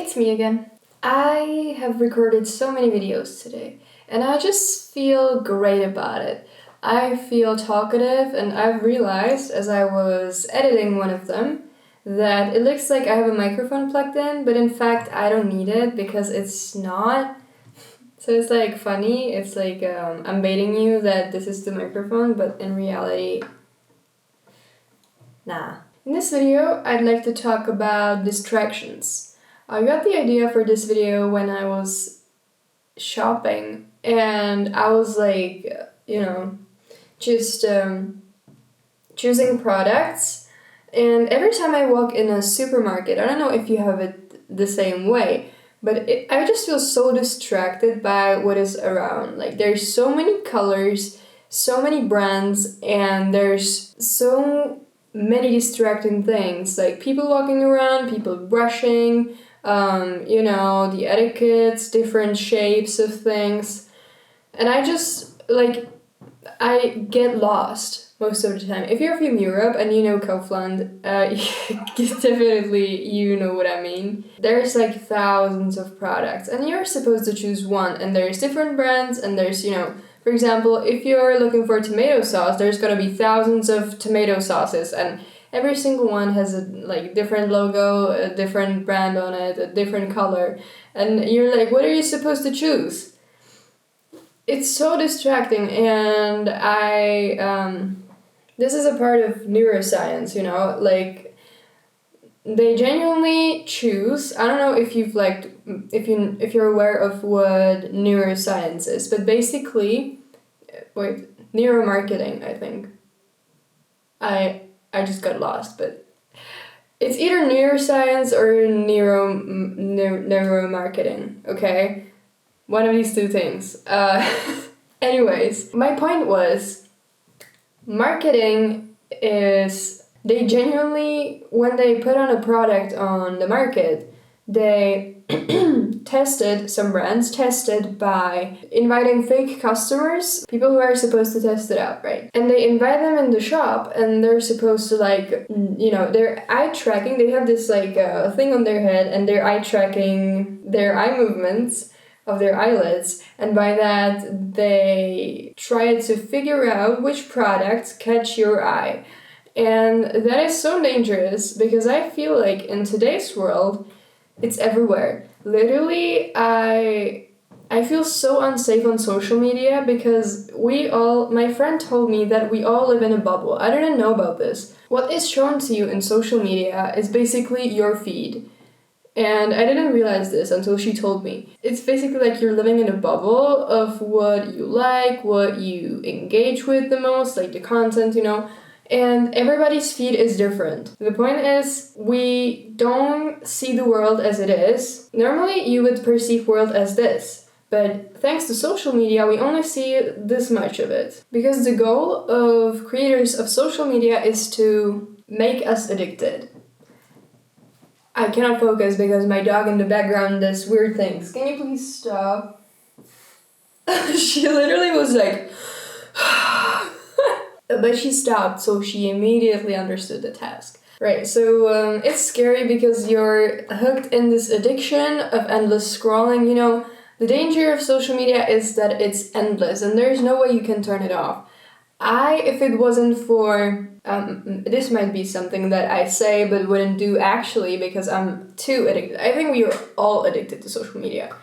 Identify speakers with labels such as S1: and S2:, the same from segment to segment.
S1: It's me again. I have recorded so many videos today, and I just feel great about it. I feel talkative, and I've realized as I was editing one of them that it looks like I have a microphone plugged in, but in fact I don't need it because it's not. So it's like funny, it's like I'm baiting you that this is the microphone, but in reality, nah. In this video, I'd like to talk about distractions. I got the idea for this video when I was shopping, and I was like, just choosing products. And every time I walk in a supermarket, I don't know if you have it the same way, but I just feel so distracted by what is around. Like, there's so many colors, so many brands, and there's so many distracting things, like people walking around, people brushing, the etiquettes, different shapes of things. And I just, I get lost most of the time. If you're from Europe and you know Kaufland, definitely you know what I mean. There's like thousands of products, and you're supposed to choose one, and there's different brands, and there's, for example, if you're looking for tomato sauce, there's gonna be thousands of tomato sauces, and every single one has a different logo, a different brand on it, a different color, and you're like, what are you supposed to choose? It's so distracting, and this is a part of neuroscience, they genuinely choose. I don't know if if you're aware of what neuroscience is, but basically, neuromarketing, I think. I just got lost, but it's either neuroscience or neuromarketing, okay? One of these two things. Anyways, my point was, marketing is, they genuinely, when they put on a product on the market, they some brands tested by inviting fake customers, people who are supposed to test it out, right? And they invite them in the shop, and they're supposed to they're eye tracking. They have this thing on their head, and they're eye tracking their eye movements of their eyelids, and by that they try to figure out which products catch your eye. And that is so dangerous, because I feel like in today's world, it's everywhere. Literally, I feel so unsafe on social media, because my friend told me that we all live in a bubble. I didn't know about this. What is shown to you in social media is basically your feed. And I didn't realize this until she told me. It's basically like you're living in a bubble of what you like, what you engage with the most, like the content, and everybody's feed is different. The point is, we don't see the world as it is. Normally, you would perceive world as this, but thanks to social media, we only see this much of it. Because the goal of creators of social media is to make us addicted. I cannot focus because my dog in the background does weird things. Can you please stop? She literally was like... But she stopped, so she immediately understood the task. Right, so it's scary because you're hooked in this addiction of endless scrolling. The danger of social media is that it's endless, and there's no way you can turn it off. If it wasn't for... this might be something that I say but wouldn't do actually, because I'm too addicted. I think we are all addicted to social media,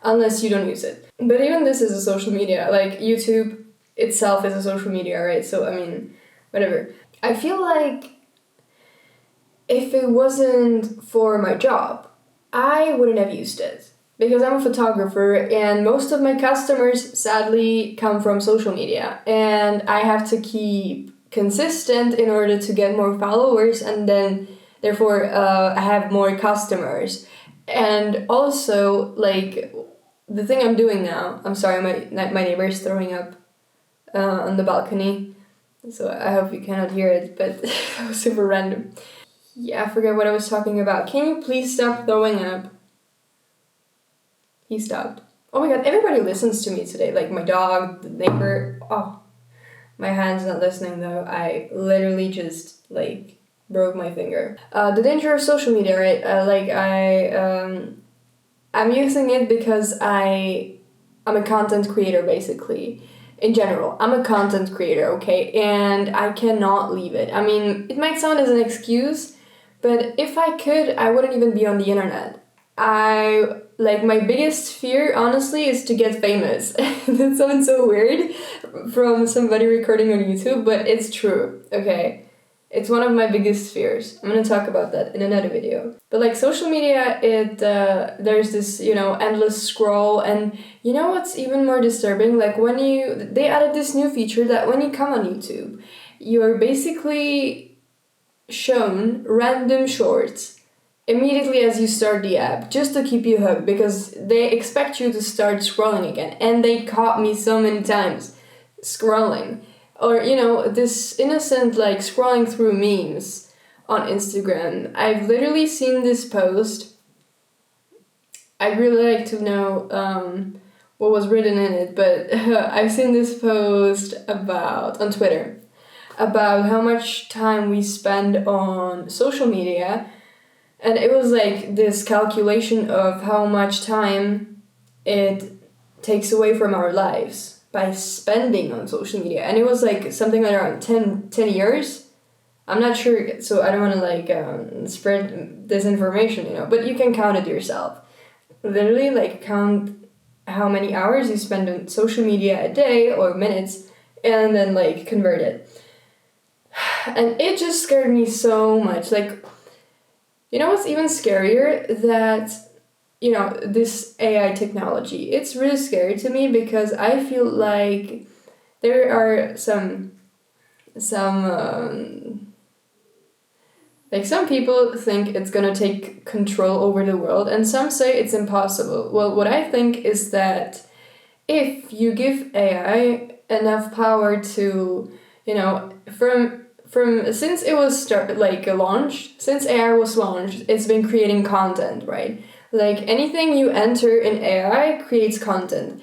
S1: unless you don't use it. But even this is a social media, like YouTube itself is a social media, right? So, whatever. I feel like if it wasn't for my job, I wouldn't have used it. Because I'm a photographer, and most of my customers, sadly, come from social media. And I have to keep consistent in order to get more followers, and then, therefore, I have more customers. And also, the thing I'm doing now... I'm sorry, my neighbor is throwing up on the balcony, so I hope you cannot hear it, but that was super random. Yeah, I forget what I was talking about. Can you please stop throwing up? He stopped. Oh my god, everybody listens to me today, like my dog, the neighbor. Oh, my hand's not listening though. I literally just broke my finger. The danger of social media, right? I'm using it because I'm a content creator, basically. In general, I'm a content creator, okay? And I cannot leave it. I mean, it might sound as an excuse, but if I could, I wouldn't even be on the internet. My biggest fear, honestly, is to get famous. That sounds so weird from somebody recording on YouTube, but it's true, okay? It's one of my biggest fears. I'm gonna talk about that in another video. But like social media, there's this, endless scroll, and you know what's even more disturbing? Like they added this new feature that when you come on YouTube, you're basically shown random shorts immediately as you start the app, just to keep you hooked, because they expect you to start scrolling again. And they caught me so many times scrolling. Or, this innocent, scrolling through memes on Instagram. I've literally seen this post. I'd really like to know what was written in it, but I've seen this post on Twitter about how much time we spend on social media. And it was this calculation of how much time it takes away from our lives by spending on social media. And it was something around 10 years. I'm not sure, so I don't want to spread this information, but you can count it yourself. Literally count how many hours you spend on social media a day or minutes, and then convert it. And it just scared me so much. What's even scarier? That, this AI technology, it's really scary to me because I feel like there are some people think it's gonna take control over the world, and some say it's impossible. Well, what I think is that if you give AI enough power to, since it was launched, since AI was launched, it's been creating content, right? Anything you enter in AI creates content.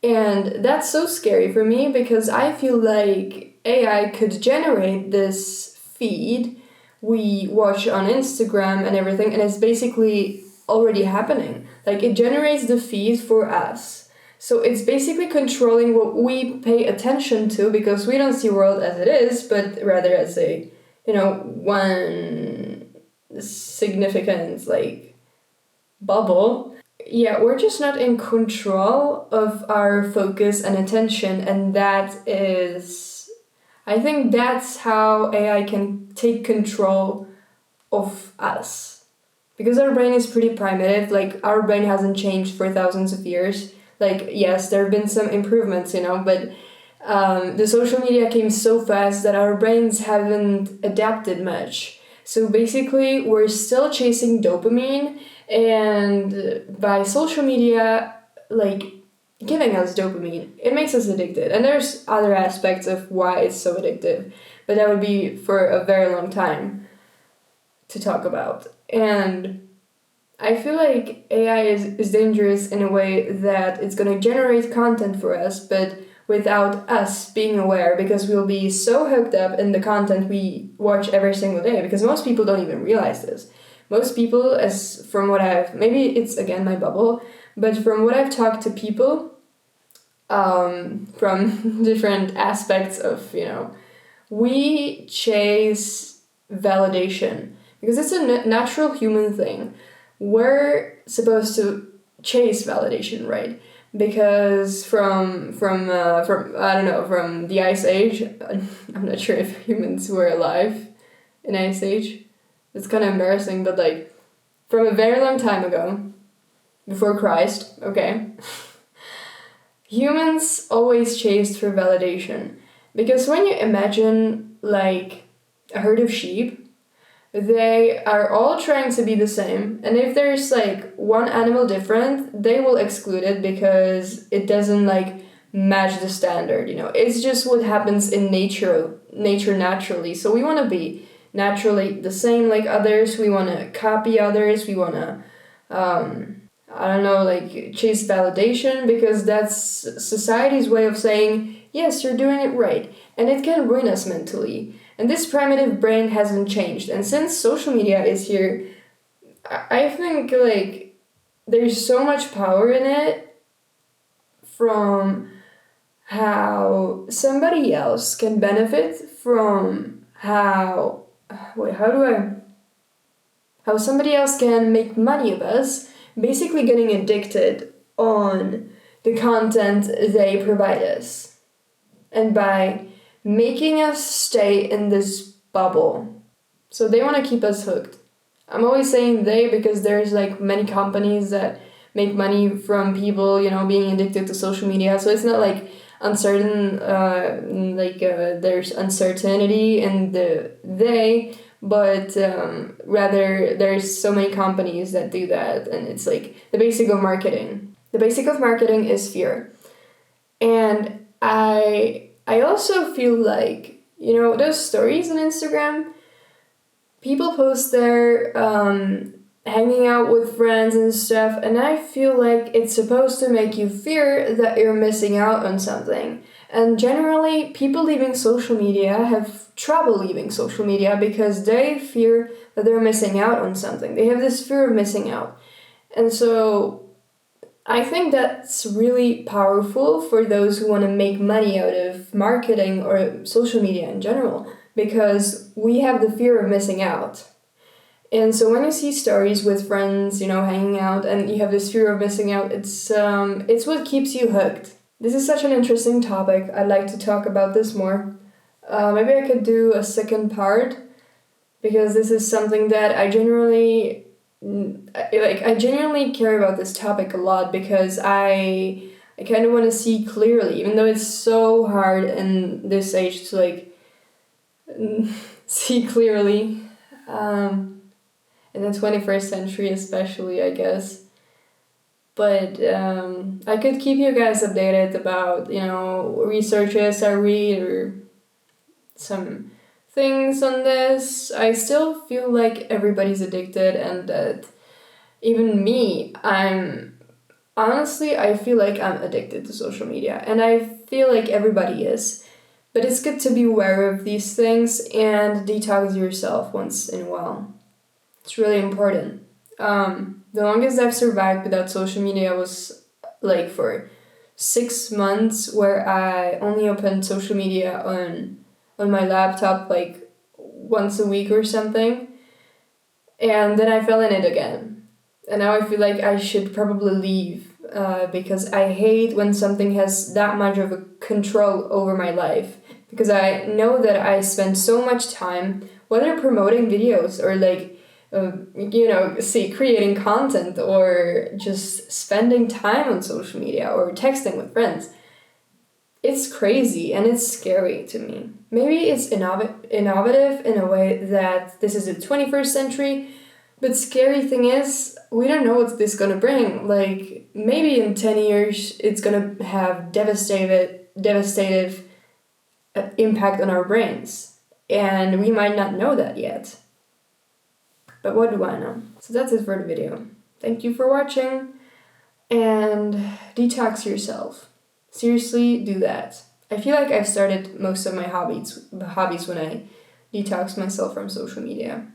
S1: And that's so scary for me because I feel like AI could generate this feed we watch on Instagram and everything, and it's basically already happening. It generates the feed for us. So it's basically controlling what we pay attention to, because we don't see the world as it is, but rather as a, one significant, bubble. Yeah, we're just not in control of our focus and attention, and I think that's how AI can take control of us. Because our brain is pretty primitive, our brain hasn't changed for thousands of years. Yes, there have been some improvements, but the social media came so fast that our brains haven't adapted much. So basically, we're still chasing dopamine, and by social media, giving us dopamine, it makes us addicted. And there's other aspects of why it's so addictive, but that would be for a very long time to talk about. And I feel like AI is dangerous in a way that it's going to generate content for us, but without us being aware, because we'll be so hooked up in the content we watch every single day, because most people don't even realize this. Most people, maybe it's again my bubble, but from what I've talked to people from different aspects of, we chase validation because it's a natural human thing. We're supposed to chase validation, right? Because from the Ice Age, I'm not sure if humans were alive in Ice Age. It's kind of embarrassing, but from a very long time ago, before Christ, okay, humans always chased for validation. Because when you imagine a herd of sheep, they are all trying to be the same, and if there's one animal different, they will exclude it because it doesn't match the standard. It's just what happens in nature naturally. So we want to be naturally the same like others. We want to copy others. We want to chase validation, because that's society's way of saying, yes, you're doing it right, and it can ruin us mentally. And this primitive brain hasn't changed. And since social media is here, I think there's so much power in it from how somebody else can benefit from how somebody else can make money of us, basically getting addicted on the content they provide us. And by making us stay in this bubble. So they want to keep us hooked. I'm always saying they because there's like many companies that make money from people, being addicted to social media. So it's not like uncertain, there's uncertainty in the they, but rather there's so many companies that do that, and it's like the basic of marketing. The basic of marketing is fear. And I also feel like, those stories on Instagram, people post their hanging out with friends and stuff, and I feel like it's supposed to make you fear that you're missing out on something. And generally, people leaving social media have trouble leaving social media because they fear that they're missing out on something. They have this fear of missing out. And so I think that's really powerful for those who want to make money out of marketing or social media in general, because we have the fear of missing out. And so when you see stories with friends, hanging out, and you have this fear of missing out, it's what keeps you hooked. This is such an interesting topic. I'd like to talk about this more. Maybe I could do a second part, because this is something that I genuinely care about this topic a lot, because I kind of want to see clearly, even though it's so hard in this age to see clearly. In the 21st century especially, I guess. But I could keep you guys updated about, researches I read or some things on this. I still feel like everybody's addicted, and that even me, I feel like I'm addicted to social media, and I feel like everybody is. But it's good to be aware of these things and detox yourself once in a while. It's really important. The longest I've survived without social media was for 6 months, where I only opened social media on my laptop once a week or something, and then I fell in it again. And now I feel like I should probably leave because I hate when something has that much of a control over my life, because I know that I spend so much time, whether promoting videos or creating content or just spending time on social media or texting with friends. It's crazy and it's scary to me. Maybe it's innovative in a way that this is the 21st century, but scary thing is, we don't know what this is gonna bring. Maybe in 10 years it's gonna have devastative impact on our brains, and we might not know that yet. But what do I know? So that's it for the video. Thank you for watching, and detox yourself. Seriously, do that. I feel like I've started most of my hobbies when I detox myself from social media.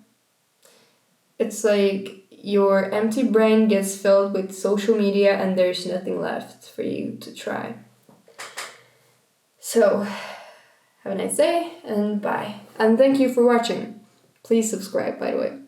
S1: It's like your empty brain gets filled with social media and there's nothing left for you to try. So, have a nice day and bye. And thank you for watching. Please subscribe, by the way.